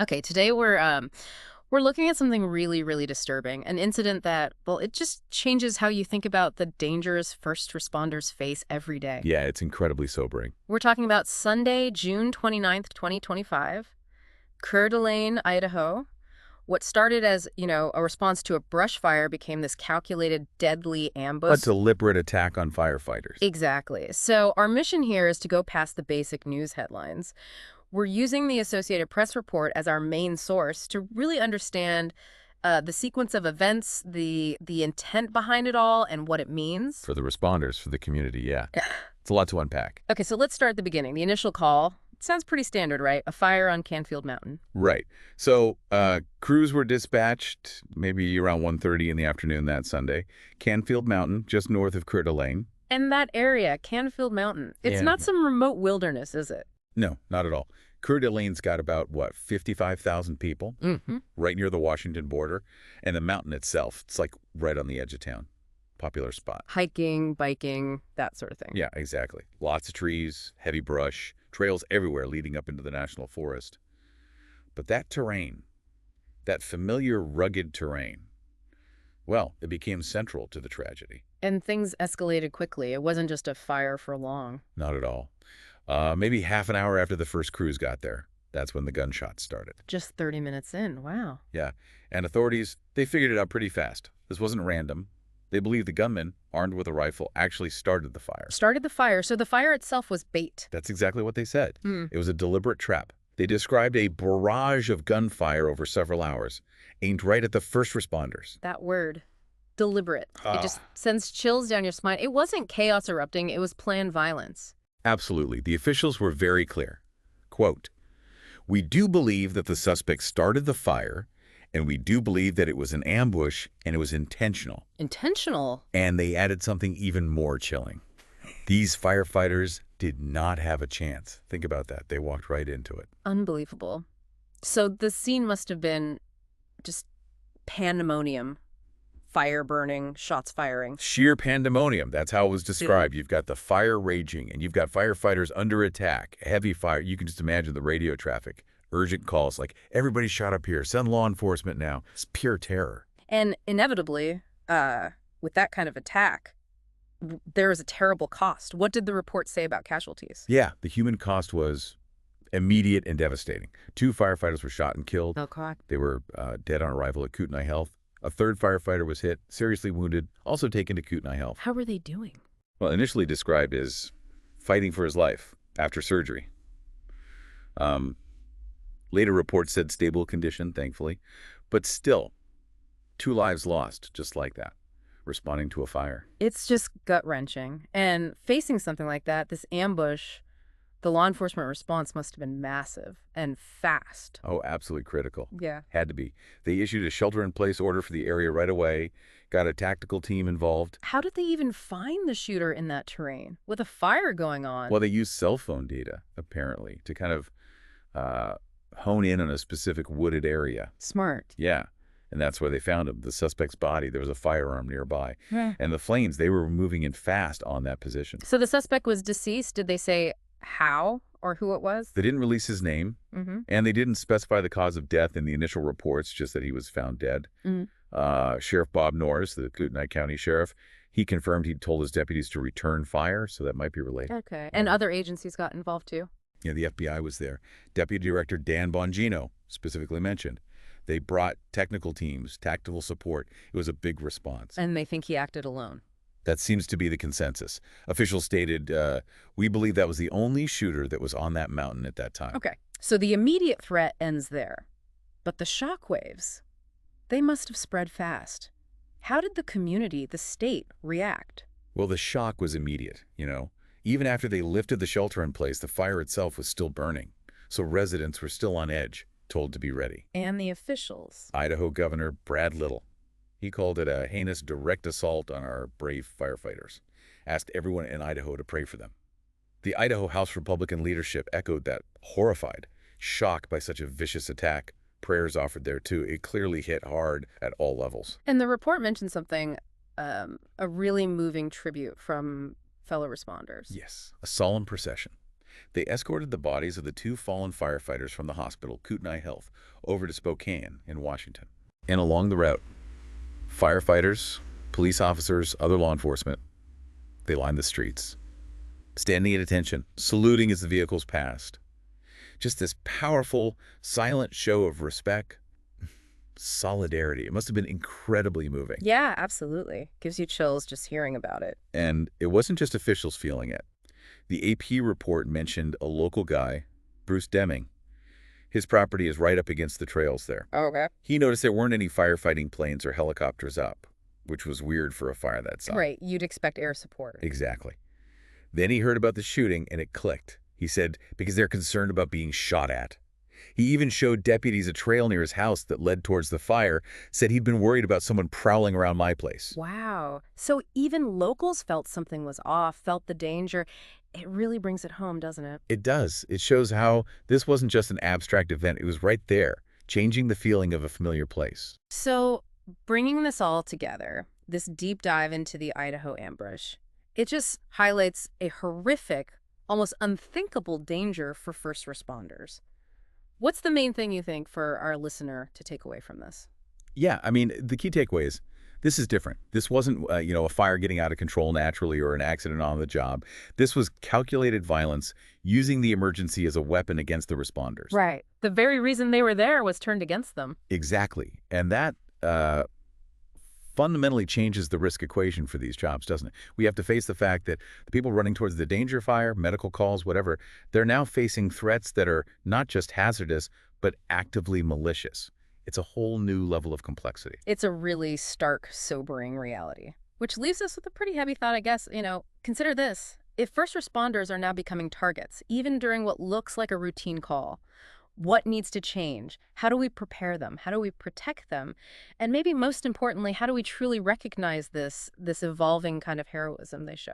Okay, today we're looking at something really, really disturbing. An incident that, well, it just changes how you think about the dangers first responders face every day. Yeah, it's incredibly sobering. We're talking about Sunday, June 29th, 2025, Coeur d'Alene, Idaho. What started as, a response to a brush fire became this calculated, deadly A ambush. deliberate attack on firefighters. Exactly. So our mission here is to go past the basic news headlines. We're using the Associated Press report as our main source to really understand the sequence of events, the intent behind it all, and what it means. For the responders, for the community, yeah. It's a lot to unpack. Okay, so let's start at the beginning. The initial call sounds pretty standard, right? A fire on Canfield Mountain. Right. So crews were dispatched maybe around 1:30 in the afternoon that Sunday. Canfield Mountain, just north of Coeur d'Alene. And that area, Canfield Mountain, it's Yeah. not some remote wilderness, is it? No, not at all. Coeur d'Alene's got about, 55,000 people, Mm-hmm. right near the Washington border. And the mountain itself, it's like right on the edge of town. Popular spot. Hiking, biking, that sort of thing. Yeah, exactly. Lots of trees, heavy brush, trails everywhere leading up into the national forest. But that terrain, that familiar rugged terrain, well, it became central to the tragedy. And things escalated quickly. It wasn't just a fire for long. Not at all. Maybe half an hour after the first crews got there, that's when the gunshots started. Just 30 minutes in. Wow. Yeah, and authorities, they figured it out pretty fast. This wasn't random. They believe the gunman, armed with a rifle, actually started the fire. Started the fire, so the fire itself was bait. That's exactly what they said. Hmm. It was a deliberate trap. They described a barrage of gunfire over several hours, aimed right at the first responders. That word, deliberate. It just Ah. sends chills down your spine. It wasn't chaos erupting, it was planned violence. Absolutely. The officials were very clear. Quote, "We do believe that the suspect started the fire, and we do believe that it was an ambush and it was intentional." Intentional. And they added something even more chilling. These firefighters did not have a chance. Think about that. They walked right into it. Unbelievable. So the scene must have been just pandemonium. Fire burning, shots firing. Sheer pandemonium. That's how it was described. You've got the fire raging, and you've got firefighters under attack. Heavy fire. You can just imagine the radio traffic. Urgent calls like, everybody shot up here. Send law enforcement now. It's pure terror. And inevitably, with that kind of attack, there is a terrible cost. What did the report say about casualties? Yeah, the human cost was immediate and devastating. 2 firefighters were shot and killed. Oh, God. They were dead on arrival at Kootenai Health. A 3rd firefighter was hit, seriously wounded, also taken to Kootenai Health. How were they doing? Well, initially described as fighting for his life after surgery. Later reports said stable condition, thankfully. But still, 2 lives lost just like that, responding to a fire. It's just gut-wrenching. And facing something like that, this ambush, the law enforcement response must have been massive and fast. Oh, absolutely critical. Yeah. Had to be. They issued a shelter-in-place order for the area right away, got a tactical team involved. How did they even find the shooter in that terrain with a fire going on? Well, they used cell phone data, apparently, to kind of hone in on a specific wooded area. Smart. Yeah, and that's where they found him. The suspect's body, there was a firearm nearby. Hmm. And the flames, they were moving in fast on that position. So the suspect was deceased. Did they say how or who it was? They didn't release his name, Mm-hmm. and they didn't specify the cause of death in the initial reports, just that he was found dead. Sheriff Bob Norris, the Kootenai County Sheriff, he confirmed he'd told his deputies to return fire, so that might be related. Okay. And other agencies got involved too? Yeah, the FBI was there. Deputy Director Dan Bongino specifically mentioned. They brought technical teams, tactical support. It was a big response. And they think he acted alone. That seems to be the consensus. Officials stated, we believe that was the only shooter that was on that mountain at that time. Okay. So the immediate threat ends there. But the shockwaves, they must have spread fast. How did the community, the state, react? Well, the shock was immediate, you know. Even after they lifted the shelter in place, the fire itself was still burning. So residents were still on edge, told to be ready. And the officials. Idaho Governor Brad Little, he called it a heinous direct assault on our brave firefighters, asked everyone in Idaho to pray for them. The Idaho House Republican leadership echoed that, horrified, shocked by such a vicious attack. Prayers offered there too. It clearly hit hard at all levels. And the report mentioned something, a really moving tribute from fellow responders. Yes, a solemn procession. They escorted the bodies of the two fallen firefighters from the hospital, Kootenai Health, over to Spokane in Washington. And along the route, firefighters, police officers, other law enforcement, they lined the streets, standing at attention, saluting as the vehicles passed. Just this powerful, silent show of respect, solidarity. It must have been incredibly moving. Yeah, absolutely. Gives you chills just hearing about it. And it wasn't just officials feeling it. The AP report mentioned a local guy, Bruce Deming. His property is right up against the trails there. Oh, okay. He noticed there weren't any firefighting planes or helicopters up, which was weird for a fire that size. Right, you'd expect air support. Exactly. Then he heard about the shooting, and it clicked. He said, because they're concerned about being shot at. He even showed deputies a trail near his house that led towards the fire, said he'd been worried about someone prowling around my place. Wow. So even locals felt something was off, felt the danger. It really brings it home, doesn't it? It does. It shows how this wasn't just an abstract event. It was right there, changing the feeling of a familiar place. So bringing this all together, this deep dive into the Idaho ambush, it just highlights a horrific, almost unthinkable danger for first responders. What's the main thing you think for our listener to take away from this? Yeah, I mean, the key takeaway is this is different. This wasn't, a fire getting out of control naturally or an accident on the job. This was calculated violence using the emergency as a weapon against the responders. Right. The very reason they were there was turned against them. Exactly. And that fundamentally changes the risk equation for these jobs, doesn't it? We have to face the fact that the people running towards the danger fire, medical calls, whatever, they're now facing threats that are not just hazardous, but actively malicious. It's a whole new level of complexity. It's a really stark, sobering reality. Which leaves us with a pretty heavy thought, I guess. Consider this. If first responders are now becoming targets, even during what looks like a routine call, what needs to change? How do we prepare them? How do we protect them? And maybe most importantly, how do we truly recognize this evolving kind of heroism they show?